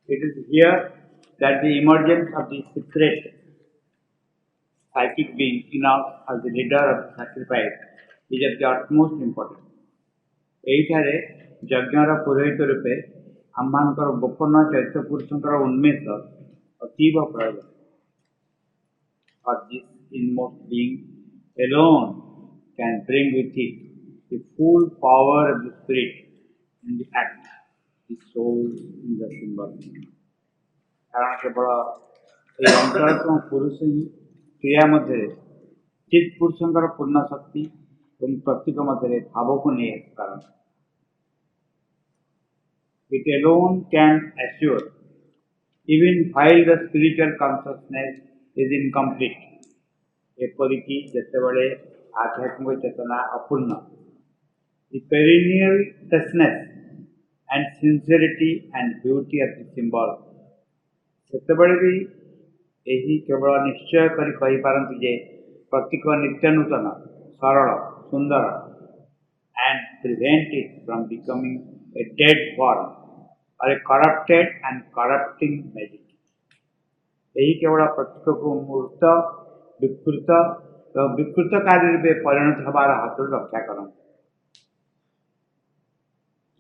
It is here that the emergence of the secret psychic being in us as the leader of the sacrifice is of the utmost importance. ଏଇଠାରେ ଯଜ୍ଞର ପୁରୋହିତ ରୂପେ ଆମମାନଙ୍କର ଗୋପନ ଚୈତ୍ର ପୁରୁଷଙ୍କର ଉନ୍ମେଷ ଅତୀବ ପ୍ରୟୋଜନ। For this inmost being alone can bring with it the full power of the spirit in the act, the soul in the symbol. କାରଣ କେବଳ ଏହି ଅନ୍ତରାତ୍ମ ପୁରୁଷ ହିଁ କ୍ରିୟା ମଧ୍ୟରେ ଚିତ୍ ପୁରୁଷଙ୍କର ପୂର୍ଣ୍ଣ ଶକ୍ତି ଏବଂ ପ୍ରତୀକ ମଧ୍ୟରେ ଭାବକୁ ନେଇ କାରଣ। It alone can assure, even while the spiritual consciousness is incomplete, ଏପରିକି ଯେତେବେଳେ ଆଧ୍ୟାତ୍ମିକ ଚେତନା ଅପୂର୍ଣ୍ଣ, the perennial freshness and sincerity and beauty of the symbol, ସେତେବେଳେ ବି ଏହି କେବଳ ନିଶ୍ଚୟ କରି କହିପାରନ୍ତି ଯେ ପ୍ରତୀକ ନିତ୍ୟ ନୂତନ, ସରଳ, ସୁନ୍ଦର, and prevent it from becoming a dead form or a corrupted and corrupting magic. ଏହି କେବଳ ପ୍ରତୀକକୁ ମୂର୍ତ୍ତ, ବିକୃତ ଏବଂ ବିକୃତକାରୀ ରୂପେ ପରିଣତ ହେବାର ହାତରୁ ରକ୍ଷା କରନ୍ତି।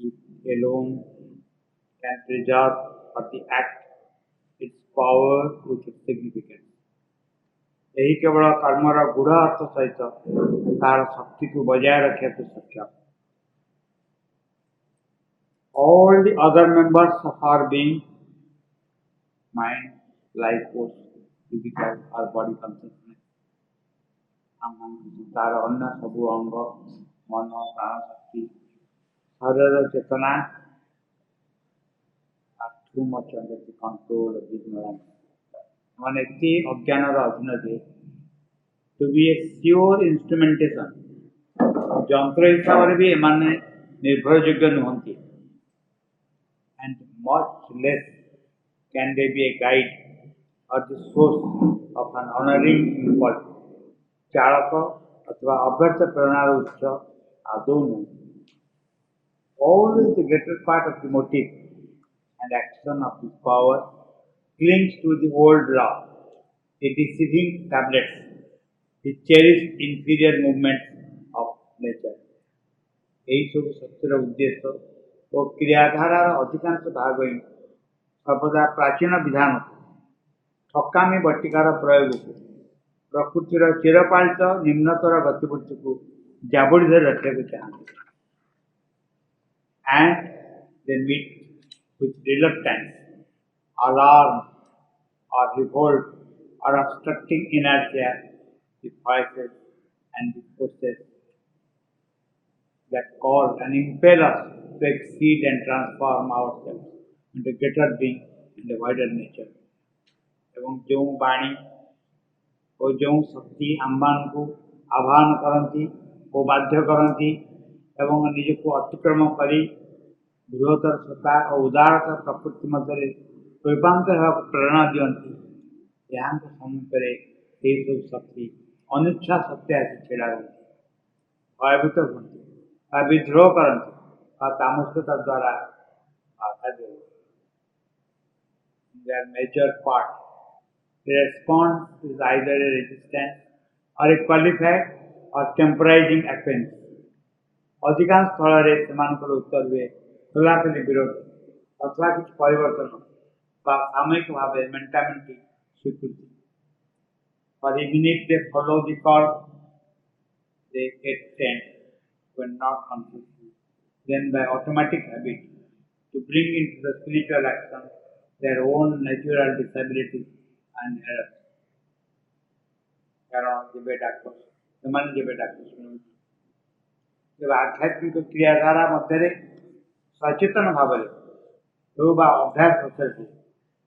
It alone can preserve for the act its power with its significance. ଏହି କେବଳ କର୍ମର ଗୂଢ଼ ଅର୍ଥ ସହିତ ତାହାର ଶକ୍ତିକୁ ବଜାୟ ରଖିବାକୁ ସକ୍ଷମ। All the other members of our being, mind, life force, physical or body consciousness, ତାର ଅନ୍ୟ ସବୁ ଅଙ୍ଗ, ମନ, ପ୍ରାଣ ଶକ୍ତି, ଶରୀରର ଚେତନା are too much under the control of ignorance. ମାନେ ଏତେ ଅଜ୍ଞାନର ଅଧୀନ ଯେ to be a sure instrumentation, ଯନ୍ତ୍ର ହିସାବରେ ବି ଏମାନେ ନିର୍ଭରଯୋଗ୍ୟ ନୁହନ୍ତି, and much less can they be a guide or the source of an honoring impulse. ଚାଳକ ଅଥବା ଅବ୍ୟର୍ଥ ପ୍ରେରଣାର ଉତ୍ସ ଆଦୌ ନୁହେଁ। Always the greater part of the motive and action of this power clings to the old law, the deceiving tablets, the cherished inferior movements of nature. ଏହି ସବୁ ଶକ୍ତିର ଉଦ୍ଦେଶ୍ୟ ଓ କ୍ରିୟାଧାରାର ଅଧିକାଂଶ ଭାଗ ହିଁ ସର୍ବଦା ପ୍ରାଚୀନ ବିଧାନକୁ, ଠକାମି ବଟିକାର ପ୍ରୟୋଗକୁ, ପ୍ରକୃତିର ଚିରପାଳିତ ନିମ୍ନତର ଗତିବୃତ୍ତିକୁ ଜାବୁଡ଼ି ଧରି ରଖିବାକୁ ଚାହାନ୍ତି। And they meet with reluctance, alarm or revolt or obstructing inertia, the voices and the forces that call and impel us to exceed and transform ourselves into greater being in the wider nature. ଏବଂ ଯେଉଁ ବାଣୀ ଓ ଯେଉଁ ଶକ୍ତି ଆମମାନଙ୍କୁ ଆହ୍ୱାନ କରନ୍ତି ଓ ବାଧ୍ୟ କରନ୍ତି ଏବଂ ନିଜକୁ ଅତିକ୍ରମ କରି ବୃହତ୍ତର ସତ୍ତା ଓ ଉଦାରତା ପ୍ରକୃତି ମଧ୍ୟରେ ରୂପାନ୍ତର ହେବାକୁ ପ୍ରେରଣା ଦିଅନ୍ତି, ଏହାଙ୍କ ସମ୍ମୁଖରେ ସେହିସବୁ ଶକ୍ତି ଅନିଚ୍ଛା ସତ୍ତ୍ୱେ ଆସି ଛିଡ଼ା ହୁଅନ୍ତି, ଭୟଭୀତ ହୁଅନ୍ତି ବା ବିଦ୍ରୋହ କରନ୍ତି ବା ତାମସିକତା ଦ୍ୱାରା ବାଧା ଦିଅନ୍ତି। Their major part, the response is either a resistance or a qualified or temporizing offense. ଅଧିକାଂଶ ସ୍ଥଳରେ ସେମାନଙ୍କର ଉତ୍ତର ହୁଏ ଖୋଲାଖୋଲି ବିରୋଧ ଅଥବା କିଛି ପରିବର୍ତ୍ତନ ବା ସାମୟିକ ଭାବେ ମେଣ୍ଟାମେଣ୍ଟି ସ୍ୱୀକୃତି। For even if they follow the call, they get sent when not consciously, then by automatic habit, to bring into the spiritual action their own natural disabilities and errors. କାରଣ ଯେବେ ଡାକ ସେମାନେ ଯେବେ ଡାକ ଶୁଣନ୍ତି, ତେବେ ଆଧ୍ୟାତ୍ମିକ କ୍ରିୟାଧାରା ମଧ୍ୟରେ ସଚେତନ ଭାବରେ ହେଉ ବା ଅଭ୍ୟାସ ପ୍ରସେସରେ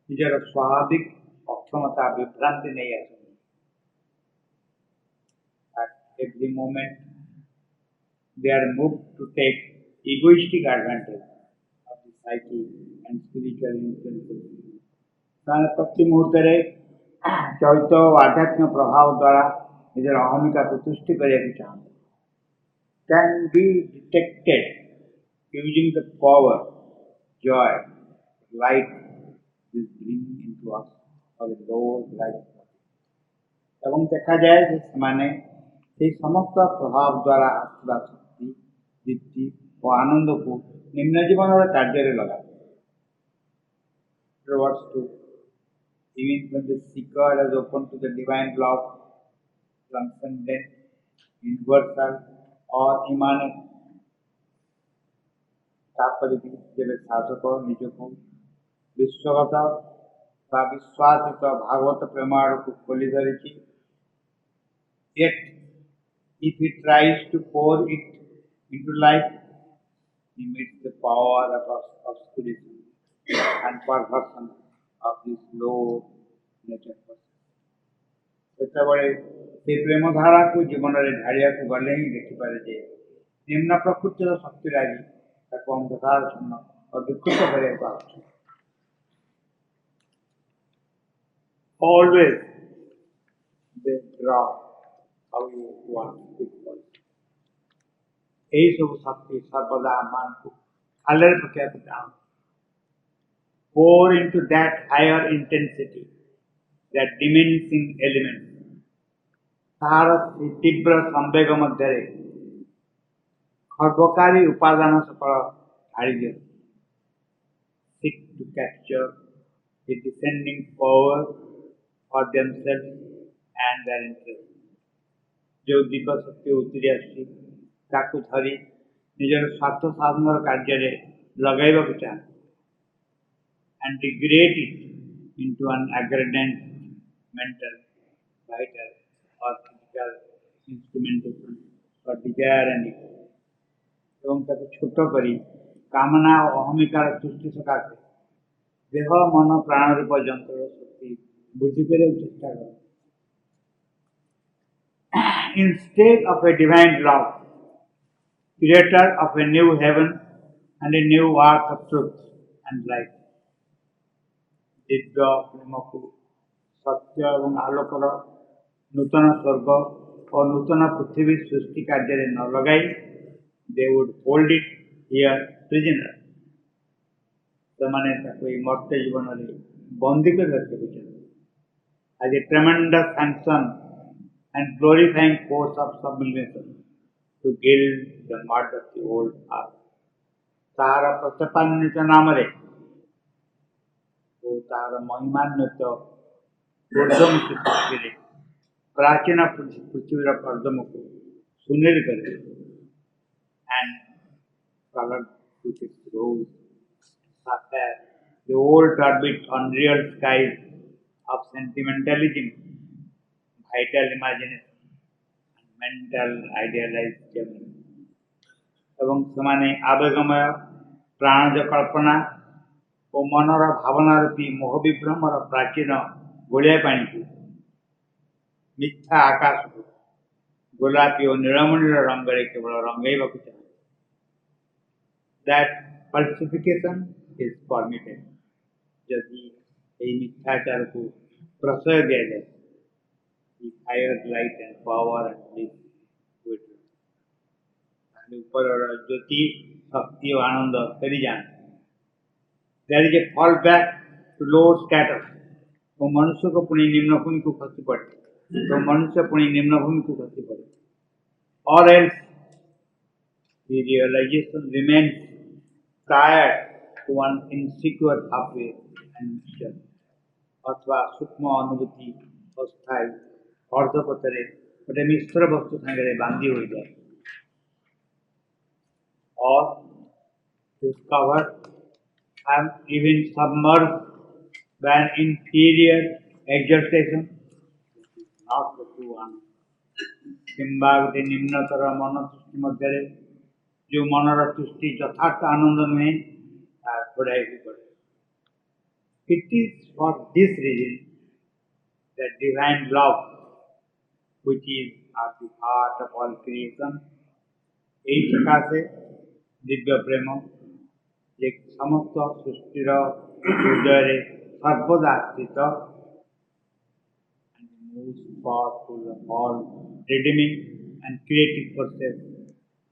ନିଜର ସ୍ୱାଭାବିକ ଅକ୍ଷମତା ବିଭ୍ରାନ୍ତି ନେଇ ଆସନ୍ତି। At every moment they are moved to take egoistic advantage of the psyche and spiritual influences. ସେମାନେ ପ୍ରତି ମୁହୂର୍ତ୍ତରେ ଚୈତ ଓ ଆଧ୍ୟାତ୍ମିକ ପ୍ରଭାବ ଦ୍ୱାରା ନିଜର ଅହମିକାକୁ ସୃଷ୍ଟି କରିବାକୁ ଚାହାନ୍ତି। Can be detected using the power, joy, light this bringing into us for a lower life. ଏବଂ ଦେଖାଯାଏ ଯେ ସେମାନେ ସେହି ସମସ୍ତ ପ୍ରଭାବ ଦ୍ୱାରା ଆସୁଥିବା ଶକ୍ତି ଦୀପ୍ତି ଓ ଆନନ୍ଦକୁ ନିମ୍ନ ଜୀବନର କାର୍ଯ୍ୟରେ ଲଗାଏ। Towards to even when the seeker is open to the divine love, transcendent, universal or immanent, ତାପରେ ବି ଯେବେ ସାଧକ ନିଜକୁ ବିଶ୍ୱଗତ ବା ବିଶ୍ୱାସିତ ଭାଗବତ ପ୍ରେମ ଆଡ଼କୁ ଖୋଲି ଧରିଛି, yet if he tries to pour it into life, he meets the power of obscurity and perversion of this low nature person. ସେତେବେଳେ ସେ ପ୍ରେମଧାରାକୁ ଜୀବନରେ ଢାଳିବାକୁ ଗଲେ ହିଁ ଦେଖିପାରେ ଯେ ନିମ୍ନ ପ୍ରକୃତିର ଶକ୍ତିରାଜି ତାକୁ ଅନ୍ଧକାରଚ୍ଛନ୍ନ ଓ ବିକୃତ କରିବାକୁ ଆସୁଛି। Always they draw away one people. ଏହି ସବୁ ଶକ୍ତି ସର୍ବଦା ଆମମାନଙ୍କୁ ଖାଲରେ ପକାଇବାକୁ ଚାହାନ୍ତି। Pour into that higher intensity, that diminishing element, ତାହାର ତୀବ୍ର ସମ୍ବେଗ ମଧ୍ୟରେ ଖର୍ବକାରୀ ଉପାଦାନ ସକଳ ଢାଳି ଦିଅନ୍ତି। Seek to capture the descending power for themselves and their interests. ଯେଉଁ ଦିବ୍ୟ ଶକ୍ତି ଉତରି ଆସୁଛି ତାକୁ ଧରି ନିଜର ସ୍ୱାର୍ଥ ସାଧନର କାର୍ଯ୍ୟରେ ଲଗାଇବାକୁ ଚାହାନ୍ତି and degrade it into an aggregate mental, vital or physical instrumentation for desire and ego. ଏବଂ ତାକୁ ଛୋଟ କରି କାମନା ଓ ଅହମିକାର ସୃଷ୍ଟି ସକାଶେ ଦେହ ମନ ପ୍ରାଣ ରୂପ ଯନ୍ତ୍ରର ଶକ୍ତି ବୃଦ୍ଧି କରିବାକୁ ଚେଷ୍ଟା କରେ। Instead of a divine love, creator of a new heaven and a new earth of truth and light, ଦିବ୍ୟ ପ୍ରେମକୁ ସତ୍ୟ ଏବଂ ଆଲୋକର ନୂତନ ସ୍ୱର୍ଗ ଓ ନୂତନ ପୃଥିବୀ ସୃଷ୍ଟି କାର୍ଯ୍ୟରେ ନ ଲଗାଇ they would hold it here prisoner. ସେମାନେ ତାକୁ ଏହି ମର୍ତ୍ତ୍ୟ ଜୀବନରେ ବନ୍ଦୀ କରି ରଖିବାକୁ ଚାହାନ୍ତି। As a tremendous sanction and glorifying force of sublimation to gild the mud of the old earth. ତାହାର ପ୍ରତ୍ୟପାନ୍ୱିତ ନାମରେ ଓ ତାହାର ମହିମାନ୍ୱିତ ଊର୍ଦ୍ଧ୍ୱମୁଖୀ ପୃଥିବୀରେ ପ୍ରାଚୀନ ପୃଥିବୀର କର୍ଦ୍ଦମକୁ ସୁନେଲି କରିବେ and colored with its rose, sapphire, the old turbid unreal skies of sentimentalism, vital imagination and mental idealized journey. ଏବଂ ସେମାନେ ଆବେଗମୟ ପ୍ରାଣଜ କଳ୍ପନା ଓ ମନର ଭାବନା ରୂପୀ ମୋହ ବିଭ୍ରମର ପ୍ରାଚୀନ ଗୋଳିଆ ପାଣିକୁ ମିଥ୍ୟା ଆକାଶକୁ ଗୋଲାପୀ ଓ ନୀଳମଣିର ରଙ୍ଗରେ କେବଳ ରଙ୍ଗାଇବାକୁ ଚାହାନ୍ତି। That falsification is permitted. ଯଦି ଏହି ମିଥ୍ୟାଚାରକୁ ପ୍ରଶୟ ଦିଆଯାଏ, the higher light and power and bliss will ତାହେଲେ ଉପରର ଜ୍ୟୋତି ଶକ୍ତି ଓ ଆନନ୍ଦ ଫେରିଯାଆନ୍ତି। There is a fall back to low status. ଓ ମନୁଷ୍ୟକୁ ପୁଣି ନିମ୍ନଭୂମିକୁ ଖସି ପଡ଼େ ଏବଂ ମନୁଷ୍ୟ ପୁଣି ନିମ୍ନଭୂମିକୁ ଖସି ପଡ଼େ। Or else the realization remains tied to one insecure halfway and mixture. ଅଥବା ସୂକ୍ଷ୍ମ ଅନୁଭୂତି ଅସ୍ଥାୟୀ ଅର୍ଦ୍ଧପଥରେ ଗୋଟେ ମିଶ୍ର ବସ୍ତୁ ସାଙ୍ଗରେ ବାନ୍ଧି ହୋଇଯାଏ। Or discovered and even submerged by an inferior exaltation, not the true one. କିମ୍ବା ଗୋଟେ ନିମ୍ନତର ମନ ସୃଷ୍ଟି ମଧ୍ୟରେ ଯେଉଁ ମନର ସୃଷ୍ଟି ଯଥାର୍ଥ ଆନନ୍ଦ ନୁହେଁ ତାହା ଘୋଡ଼ାଇକୁ ପଡ଼େ। It is for this reason that divine love, which is at the heart of all creation, ଏହି ସକାଶେ ଦିବ୍ୟ ପ୍ରେମ ଯେ ସମସ୍ତ ସୃଷ୍ଟିର ହୃଦୟରେ ସର୍ବଦା ସ୍ଥିତ and the most powerful of all redeeming and creative forces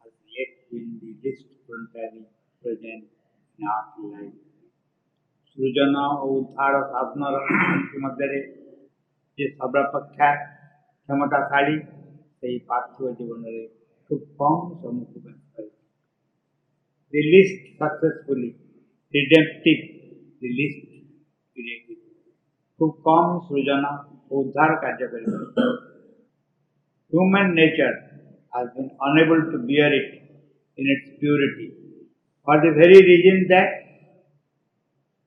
has yet been the least voluntarily present in our life. सृजन और उद्धार साधन शांति मध्य जे सर्वापेक्षा क्षमताशाली से पार्थिव जीवन में खूब कम सम्मुखीन कर the least successfully redemptive, the least creative. खूब कम ही सृजन और उद्धार कार्य करेगा. Human nature has been unable to bear it in its purity for the very reason that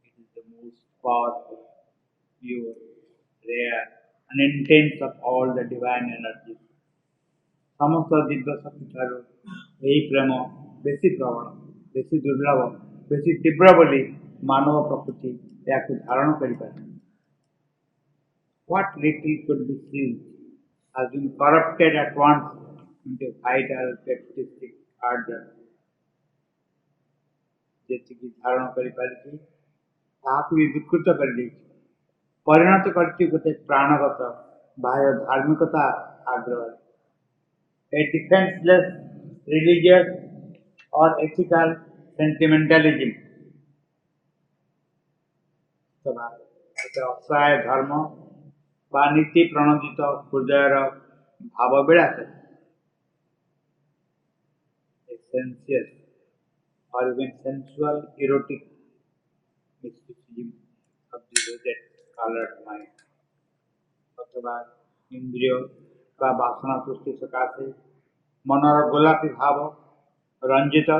it is the most powerful, pure, rare, and intense of all the divine energies. समस्त दिव्य शक्ति ठारू यही प्रेम बेसी प्रबल बेसी दुर्लभ बेसी तीव्र बोली मानव प्रकृति या धारण करें. What little could be seen has been corrupted at once into vital characteristic order. जैसे कि धारण करी ताकू भी विकृत कर दी परिणत करती गोटे प्राणगत बाह्य धार्मिकता आग्रह a defenseless religious or ethical sentimentalism. असहाय धर्म व नीति प्रणोदित हृदयर भाव विलास sensuous or even sensual erotic mysticism of the rosette colored mind. अथवा इंद्रिय व वासना सृष्टि सकाशे मनर गोलापी भाव रंजित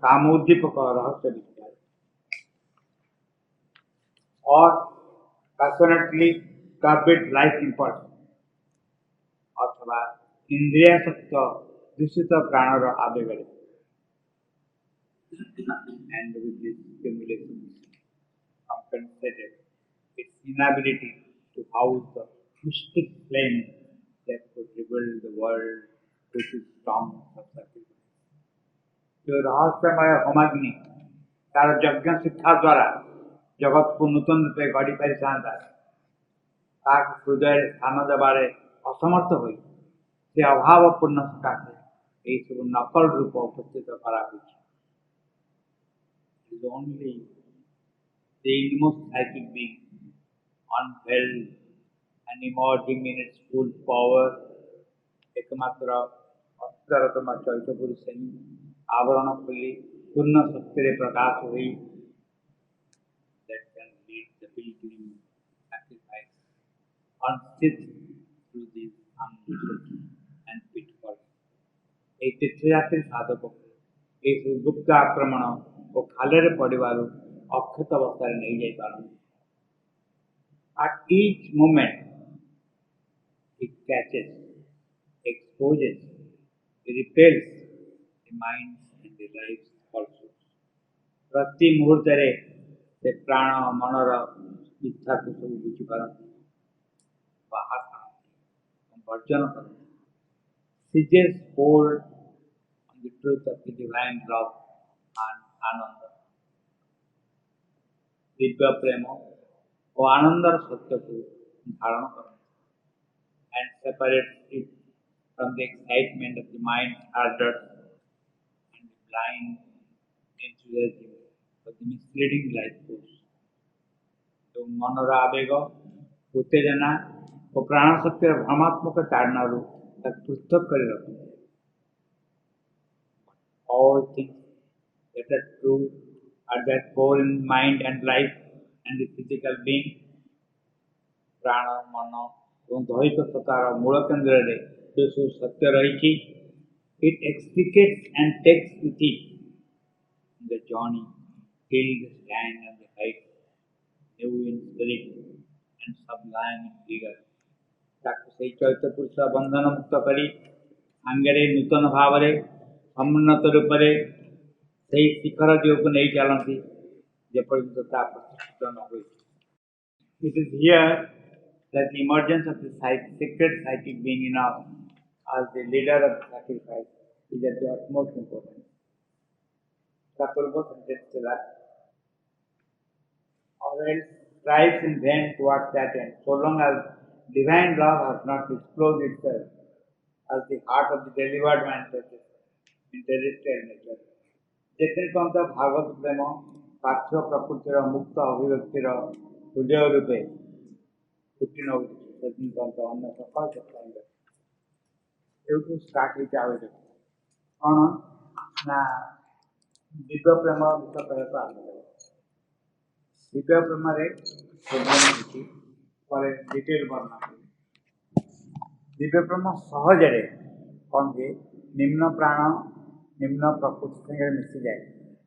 कामोद्दीपक रहस्य विचार और पैशनेटली टर्बिड लाइफ इंपल्स अथवा इंद्रियासक्त दूषित प्राणर आवेग and with this stimulation compensated its inability to house the mystic flame that could rebuild the world with its storms of sacrifice. जो रहस्यमय होमाग्नि तार यज्ञ शिक्षा द्वारा जगत को नूतन रूपे गढ़ी पारि था हृदय स्थान देवारे असमर्थ हो अभावपूर्ण सकाशे यही सब नकल रूप उपस्थित करा. It is only the inmost psychic being, unveiled and emerging in its full power, एकमात्र अक्षरतम चैत्य पुरुष ही आवरण खुली पूर्ण शक्ति प्रकाश हुई that can lead the pilgrim sacrifice unsithed through these ambushes and pitfalls. এই তীर्थযাত্ରୀ साधक ये गुप्त आक्रमण और खाले पड़ार अक्षत अवस्था नहीं जा पार. At each moment it catches, exposes, repels the minds and the lives also. प्रति मुहूर्त से प्राण मनर इच्छा को सब बुझीपारती बाहर करती वर्जन करती. Seizes hold on the truth of the divine love and आनंद दिव्य प्रेम और आनंदर सत्य को धारण कर and separates it from the excitement of the mind ardors and the blind enthusiasm of the misleading life force. तो मनर आवेग उत्तेजना और प्राण शक्ति भ्रमात्मक ताड़नारू पृथक कर रखते. All things that are true are that core in mind and life and the physical being. प्राण मन और दैहिक सत्तार मूल केन्द्र रे जो सब सत्य रही it explicates and takes with it the journey till the stand and the height new in spirit and sublime in figure. ताकि से चैत्य पुरुष बंधन मुक्त करी आंगरे नूतन भाव रे समुन्नत रूप से सही शिखर दिग को नहीं चलती जेपर्यंत प्रतिष्ठित न हो. It is here that the emergence of the sacred psychic being in us as the leader of the sacrifice is at the utmost importance. Kapurva suggests that or else strives in vain towards that end, so long as divine love has not disclosed itself as the heart of the delivered manifestation in terrestrial nature. जितने भागवत प्रेम पार्थिव प्रकृतिर मुक्त अभिव्यक्तिर हृदय रूपे फुटी नौपर्यंत अन्य सकाल चक्रांग एवं start होती आवश्यक कौन ना दिव्य प्रेम विषय कहता दिव्य प्रेम डिटेल वर्णना दिव्य प्रेम सहजरे कौन कि निम्न प्राण निम्न प्रकृति संगे मिसी जाए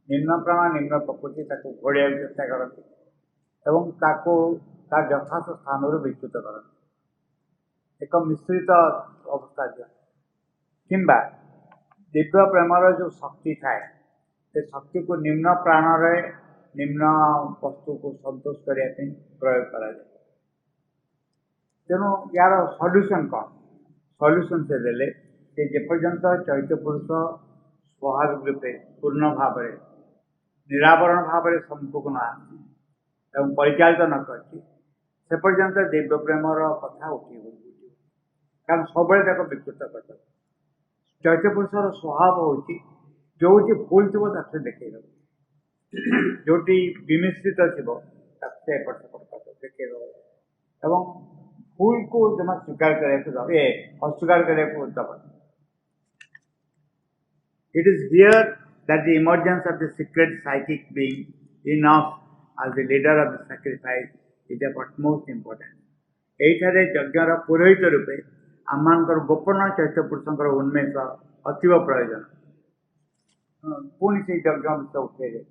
निम्न प्राण निम्न प्रकृति घोड़िया चेष्टा करती एवं तार यथार्थ स्थान विच्युत करती एक मिश्रित अवस्था दिया किंबा दिव्य प्रेमर जो शक्ति थाए से शक्ति को निम्न प्राण निम्न वस्तु को संतोष करने प्रयोग करा जाए तेणु यार सल्यूशन कौन सल्यूशन से देले जेपर्यंत चैत्य पुरुष स्वाभाविक रूपे पूर्ण भाव निरावरण भाव संपूर्ण आसी परिचालित न करते पर्यंत दिव्य प्रेमर कथा उठी कारण सब विकृत कर चैत्य पुरुषर स्वभाव हूँ जो भूल थी ताके देखे जोटी विमिश्रित थी एपट सेपट देखे भूल को जमा स्वीकार करने अस्वीकार करने It is here that the emergence of the secret psychic being enough as the leader of the sacrifice is of utmost importance. एठारे यज्ञर पुरोहित रूपे आमर गोपन चैत्य पुरुषर उन्मेष अतीव प्रयोजन पुणी से यज्ञ विषय उठेले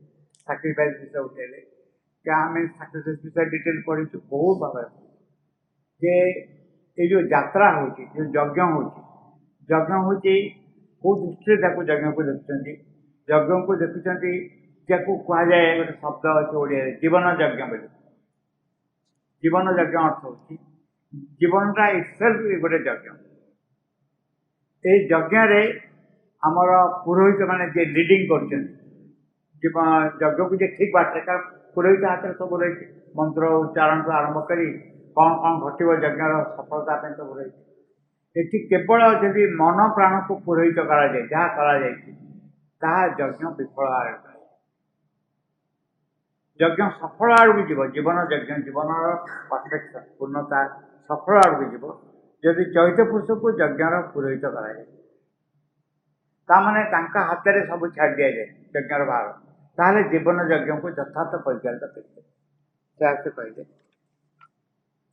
साक्रिफाइस विषय उठेले क्या आम साक्रिफाइस विषय डिटेल पढ़ी बहुत भाव जे ये जो यात्रा हो जो यज्ञ हूँ कौ दृष्टि यज्ञ को देखुं यज्ञ को देखुं कहुए गोटे शब्द अच्छे ओडिया जीवन यज्ञ बोली जीवन यज्ञ अर्थ हो जीवनटा इटसेल्फ गोटे यज्ञ ये आमर पुरोहित माने जे लीडिंग कर यज्ञ को जे ठीक बाटे कारण पुरोहित हाथ में सब रही मंत्र उच्चारण तो आरंभ करी कौन कौन घटव यज्ञर सफलता सब रही ये केवल जदि मन प्राण को पुरोहित कराए जहाँ कराए यज्ञ विफल यज्ञ सफल आड़ को जीवन यज्ञ जीवन परफेक्शन पूर्णता सफल आड़ को जदि चैत्य पुरुष को यज्ञर पुरोहित कराए ताने हाथ में सब छाड़ दि जाए यज्ञर भार ताहले जीवन यज्ञ को यथार्थ परिचालित करते कहले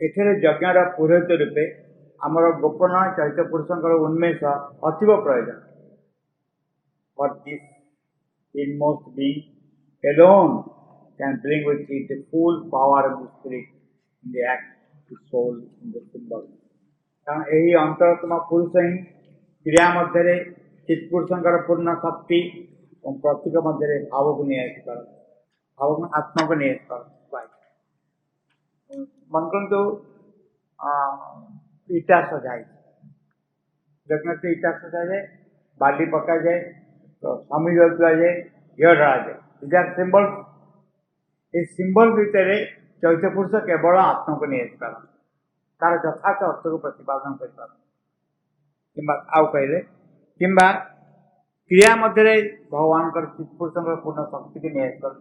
एठे यज्ञर पुरोहित रूपे आमर गोपन चैत्य पुरुषर उन्मेष अतीव प्रयोजन for this inmost being alone can bring with it the full power of the spirit in the act the soul in the symbol कारण यही अंतरात्मा पुरुष ही क्रिया मध्य चित्पुरुषर पूर्ण शक्ति और प्रतीक मध्य भाव को नहीं आसपार भाव को आत्मा को नहीं आसपार मन करते इटा सजाए यज्ञ से इटा सजा जाए बाली पका जाए तो स्वामी जल तुआ जाए घी ढला जाए इज आर सिंबल ये सिंबल भितर चैत्य पुरुष केवल आत्मा को नहीं आसपार तार यथार्थ अर्थ को प्रतिपादन कर आउ कहले किंबा क्रिया मध्य भगवान चित्पुरुषर पूर्ण शक्ति की नहीं आसपार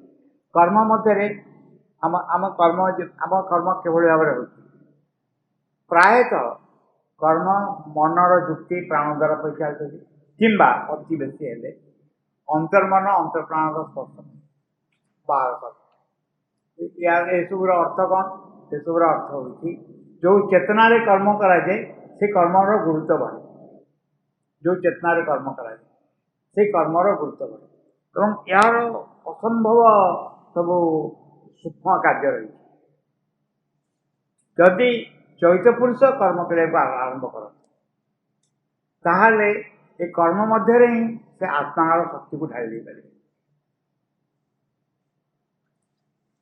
कर्म मध्य आम कर्म केवल भाव हो प्रायतः कर्म मनर युक्ति प्राण द्वारा परिचालित किंबा अति बेसी हेले अंतर्मन अंतर्प्राण स्पर्श बाहर यार एसबूर अर्थ कौन एसबूर अर्थ हो जो चेतना कर्म कराए से कर्मर गुरुत्व बढ़े जो चेतना कर्म कराए से कर्मर गुरुत्व बढ़े कारण यार असंभव सब सूक्ष्म कार्य रही जदि चैत्य पुरुष कर्म करने को आरंभ कर ताहले ए कर्म मध्य ही से आत्मार शक्ति को ढाई पारे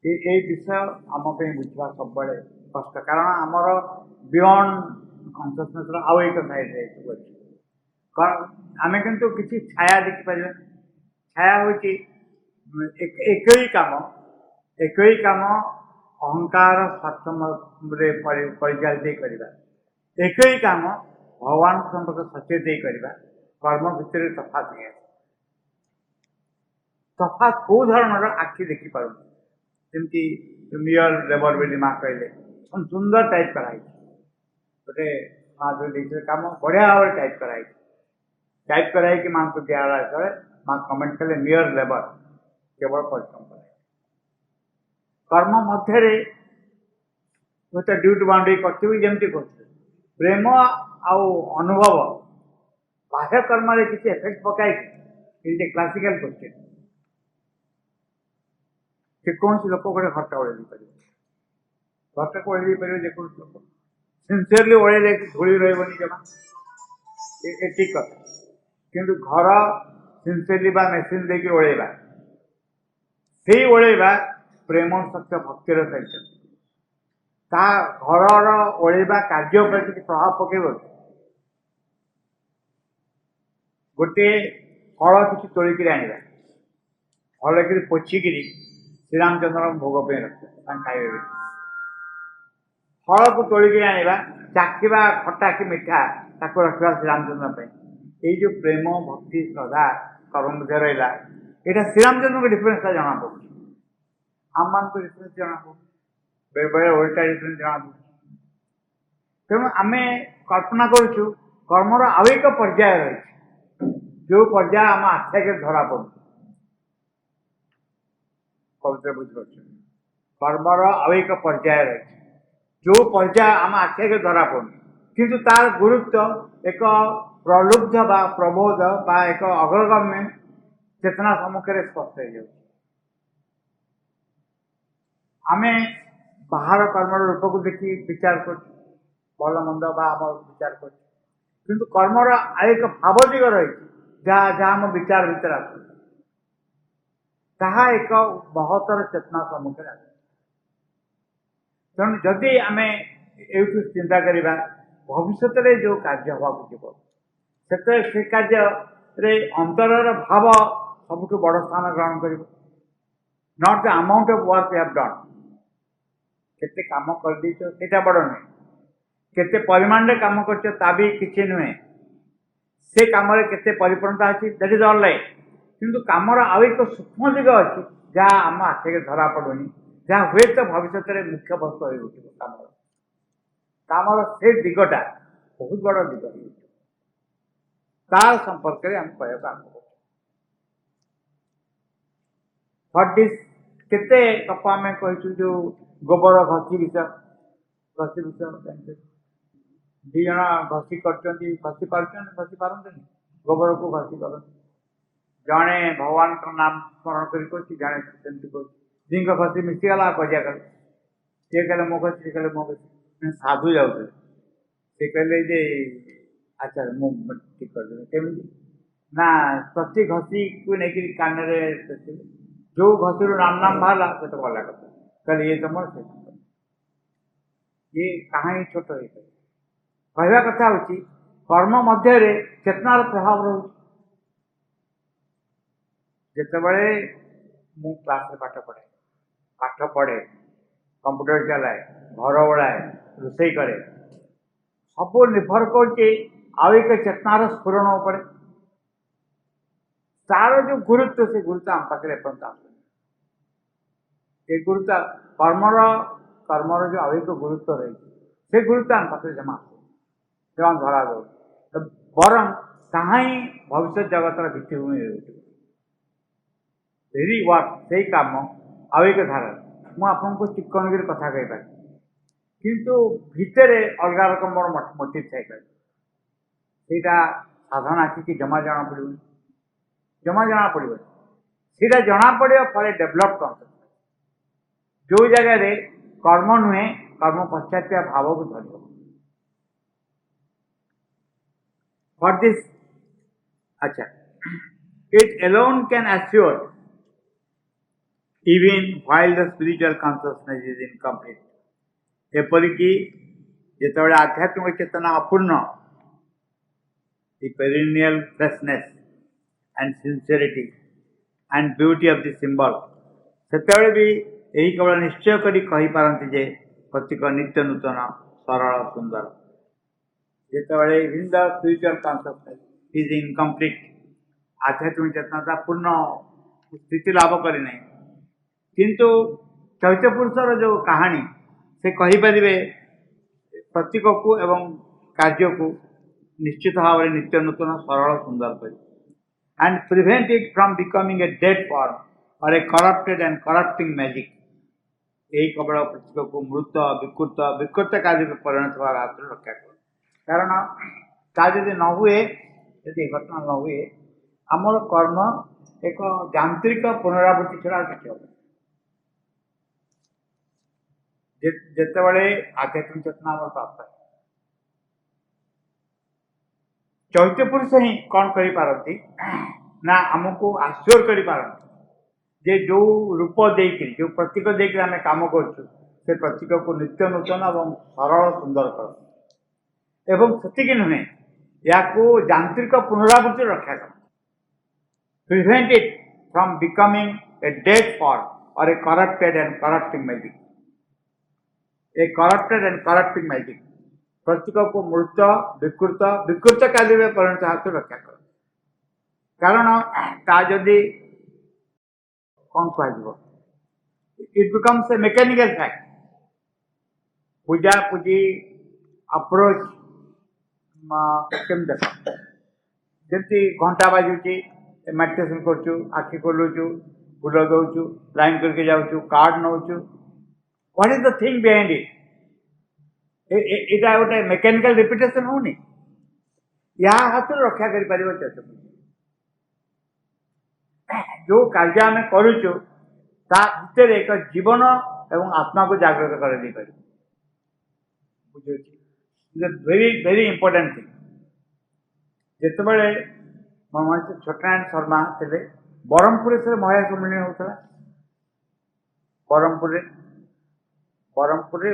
ये विषय आम बुझा सब बड़े कष्ट कारण आमर बियॉन्ड कॉन्शियसनेस आउ एक साइड अच्छे आम किंतु किसी छाया देखिपर छाया हूँ एक ही काम अहंकार स्वार्थ परिचालित करवा एक ही काम भगवान संपर्क सचेत करवा कर्म भितर तफात नहीं सफा कौ धरणर आखि देखी पार जमी मियर लेबर बोली माँ कहले सुंदर टाइप कराई गोटे माँ जो देखिए कम बढ़िया भाव में टाइप कराई कि माँ को दिया जो माँ कमेंट कले मियर लेबर केवल परिश्रम कर कर्म मध्य गोटे ड्यूटी बाउंड्री करमती कर प्रेम अनुभव बाह्य कर्म किसी एफेक्ट पकाए कि क्लासिकल क्वेश्चन जेकोसी लोक गोटे घरटा ओढ़ पार घरटा को ओढ़ पार जेकोसी लोक सिनसीयरली ओढ़े धूली रही जमा ये ठीक कथा किंतु घर सिनसीयरली मेसीन देकी ओढ़ा से ओढ़ा प्रेम सत्य भक्तिर सहित ता घर ओढ़ा कार्य पर किसी प्रभाव पकेब गोटे फल किसी तोलिक आने भल कि पोचिकी श्रीरामचंद्र भोग पे रखा खाइबे फल को तोलिक आने चाखा खटा कि मीठा ताको रखा श्रीरामचंद्र ये जो प्रेम भक्ति श्रद्धा कर्म मध्य रहा यहाँ श्रीरामचंद्र को डिफरेन्स जना पड़े आम मान को डिफरेन्स जना पड़े बेले ओल्टा डिफरेन्स जना पड़े तेणु आम कल्पना करुँ कर्मर आउ एक पर्याय रही जो पर्याय आम आख्या धरा पड़ू कविता बुझे कर्मर आउ एक पर्याय रही जो पर्याय आम आख्या धरा पड़ू किंतु तार गुरुत्व एक प्रलुब्ध बा प्रबोध बा एक अग्रगम्य चेतना सम्मुखें स्पष्ट हो आम बाहर कर्मर रूप को देखी विचार कर भल मंद विचार कर कर्मर एक भाव दिग रही जहाँ जहाँ आम विचार भितर आसा एक बहतर चेतना सम्मुखें आस तेणु जदि आम ये चिंता करवा भविष्य में जो कार्य हवा से कार्य अंतर भाव सबुठ बड़ स्थान ग्रहण कर not the amount of work you have done केते काम कर दीटा बड़ नुहे केते परिमाण रे काम कर भी किसी नुहे से कम केते परिपूर्णता अच्छी दैट इज ऑल राइट किंतु कमर आउ एक सूक्ष्म दिग अच्छी जहाँ आम आखिके धरा पड़ूनी जहाँ हुए तो भविष्य में मुख्य वस्तु हो कमर कमर से दिगटा बहुत बड़ दिग तार संपर्क में आम कह व्हाट दिस केते कप आम कही जो गोबर घसी विष दी जन घसी घसी पारती गोबर को घसी कर जड़े भगवान का नाम स्मरण कर जड़े दी घसी मिसीगला कजिया कले सी कहले मो घसी सी कहले मो घसी साधु जाऊे सी कहले जे अच्छा मुझे ठीक कर केमी ना प्रति घसी को लेकिन कान जो घसी नाम नाम बाहर से तो भला कथा कहले ये तुम ये कहानी छोट हो कहवा कथा हूँ कर्म मध्य चेतनार प्रभाव रोच जितेबले मु क्लास पाठ पढ़े कंप्यूटर चलाए घर ओढ़ाए रोषे करे सब निर्भर कर आउ एक चेतनार स्फुरण उपर तार जो गुरुत्व से गुरुत्व आम पाखे एपर्त ये गुरुत्व कर्मर जो आउ एक गुरुत्व रही से गुरुत्व आम पाखे जमा जमा धरा जाए बरं ताहा ही भविष्य जगतर भित्तिभूमि वेरी वर्क से कम आउ एक धारा मुझे चिकन कर कथा कही पारे किंतु भितर अलग रकम मोटिव थी सेटा साधारण आखिकी जमा जना पड़ो जमा जना पड़ो सीटा जना पड़ो फले डेभलप कन्सेप्ट जो जगह कर्म नुहे कर्म पश्चात भाव को धर व्हाट दिस अच्छा it alone can assure even while the spiritual consciousness is incomplete एपरिकी जितेबाला आध्यात्मिक चेतना अपूर्ण the perennial freshness and sincerity and beauty of the symbol सेतेबेले भी यही केवल निश्चय करी कही पारती जे प्रतीक नित्य नूतन सरल सुंदर जितेबाला in the spiritual consciousness is incomplete आध्यात्मिक चेतना पूर्ण स्थिति लाभ करना किंतु चैत्य पुरुषर जो कहानी से कहीपर प्रतीक को एवं कार्य को निश्चित भाव में नित्य नूतन सरल सुंदर कर and prevent it from becoming a dead form or a corrupted and corrupting magic यही केवल प्रतीक को मृत विकृत विकृत कार्य में परिणत होगा हाथ रक्षा कर कारण तादि न हुए यदि घटना न हुए आमर कर्म एक यांत्रिक पुनरावृत्ति छड़ा किसी हम जिते बड़े आध्यात्मिक चेतना आम प्राप्त है चैत्य पुरुष ही कौन करी ना आमको आश्योर करी जे जो रूप देकर जो प्रतीक देकर आम कम कर प्रतीक को नित्य नूतन और सरल सुंदर कर एवं से नुहे या यांत्रिक पुनरावृत्ति रक्षा कर prevent it from becoming a dead form or a corrupted and corrupting magic a corrupted and corrupting magic प्रतीक को मृत विकृत विकृत कार्य में परिणत हाथ रक्षा कर कारण तादि कौन कह it becomes a mechanical fact पूजा पूजी अप्रोच केम देख जमी घंटा बाजुची मेडिटेशन करुचु आखि खोलुचु फूल दौचु लाइन करके जाऊँ कार्ड नौचु what is the thing behind it यहाँ गोटे मेकानिकल रिपिटेशन होनी या हाथ रक्षा कर जो कार्य आम करुचु भितर एक जीवन एवं आत्मा को जागृत कर वेरी वेरी इंपोर्टेंट थिंग जिते बड़े मनीष छटनारायण शर्मा थे ब्रह्मपुर से महिला सम्मिलन होता ब्रह्मपुर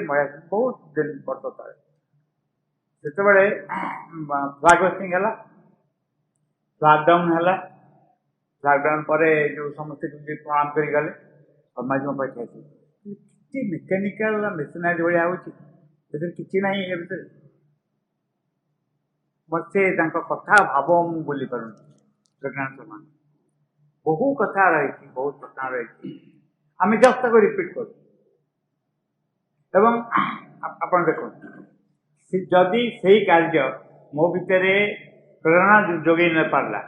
महिला बहुत दिन वर्ष तले से फ्लाग होस्टिंग है फ्लागडाउन है फ्लागडाउन पर जो समस्त प्रणाम कर गले शर्मा जी पाखे कि मेकानिकल मेसिनारी भाया हो कि ना ये भर मत से कथा भाव मुझे बोली पार छटनारायण शर्मा बहु कथा रही बहुत घटना रही आम जस्ट तक रिपीट कर आप देखो जदि से कार्य मो भितर प्रेरणा जोगे न पारा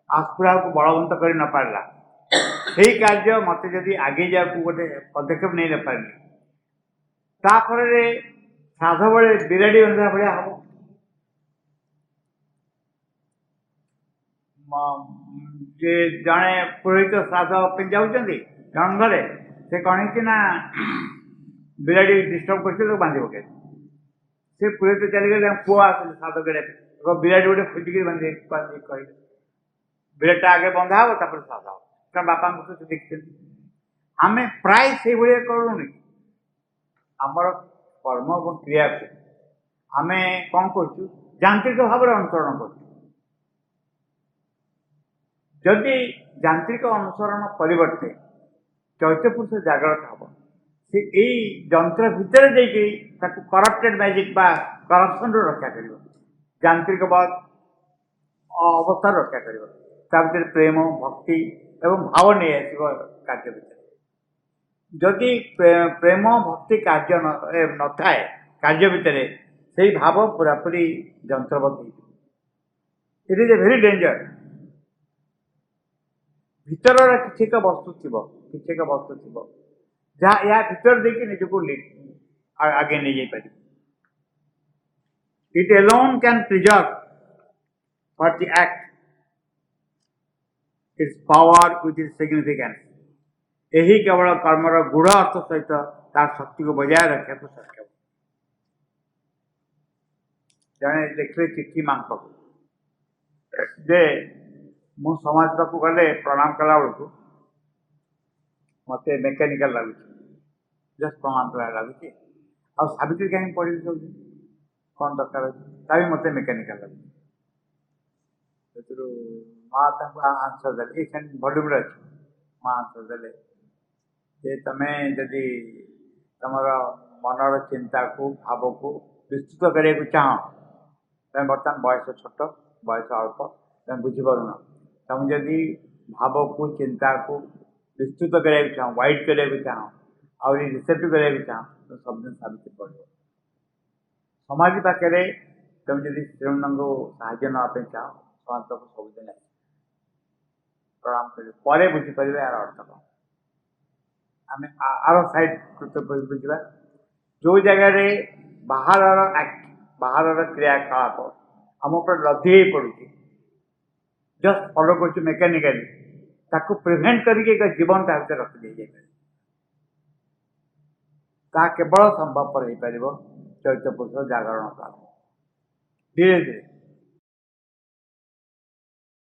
आस्फुड़ा को बलवंत कर न पारा से कार्य मत जदि आगे जा गोटे पदक्षेप नहीं पारि ताफल साध बड़े बिराड़ी बंधा भाया हम जे जड़े पुरोहित श्राद्ध जाऊँ जन घरे से कौन ना बिराड़ी डिस्टर्ब कर बांधि पकड़े से पुरोहित चलीगले पुआ आस श्राद्ध गड़ा बिराड़ी गोटे खोजिक बांधि कह बिराटा आगे बंधा हे तापर श्राद्ध हे कारण बापा तो देखते आम प्राय से भाया करूनी आमर कर्म और क्रिया को आम कौन कर यांत्रिक भाव अनुसरण कर जदि यांत्रिक अनुसरण परिवर्ते चैत्य पुरुष जागृत हम से यही जंत्र भितर करप्टेड मैजिक बा करप्शन रक्षा कर यांत्रिक अवस्था रक्षा कर प्रेम भक्ति एवं भाव नहीं आस कार्य भितर जदि प्रेम भक्ति कार्य न थाए कार्य भितर से भाव पूरापूरी जंत्रबद्ध it is a very danger भितर किसी एक वस्तु थी जहाँ या भितर देखिए निज को आगे नहीं जा पार it alone can preserve for the act its power with its significance यही केवल कर्मर गूढ़ अर्थ सहित तार शक्ति को बजाय रखा को सक्षम जड़े लिखले चिट्ठी मांग जे मु समाज पाक गले प्रणाम कला बेलू मत मेकानिकल लगुच जस्ट प्रणाम कला लगुच आ सावित्री कहीं पढ़ी कौन दरकार अच्छी मत मेकानिकल लगुच माँ आंसर दे ये भल्यूम अच्छे माँ आंसर दे जे तुम्हें जदि तुम मनर चिंता को भाव को विस्तृत करने चाह तुम बर्तमान बयस छोट बयस अल्प तुम बुझीपार तुम जदि भाव को चिंता को विस्तृत कराया चाहूँ वाइड कराया चाहूँ और रिसेप्ट कराया चाहूँ तो सब दिन साबित पड़ो समाज पाखे तुम जब श्रीमंद साहय नापे चाह समाज पाक सबुदिन प्रणाम कर बुझीपर यार अर्थ कौन आम आर सैड बुझा जो जगार बाहर बाहर क्रियाकलाप आम पर लदी हो पड़ू जस्ट फॉलो कर मेकानिकाली ताकू प्रिभेन्ट करके जीवन ता भर रखी ता केवल संभवपर हो पार चैत्र पुरुष जागरण काल धीरे धीरे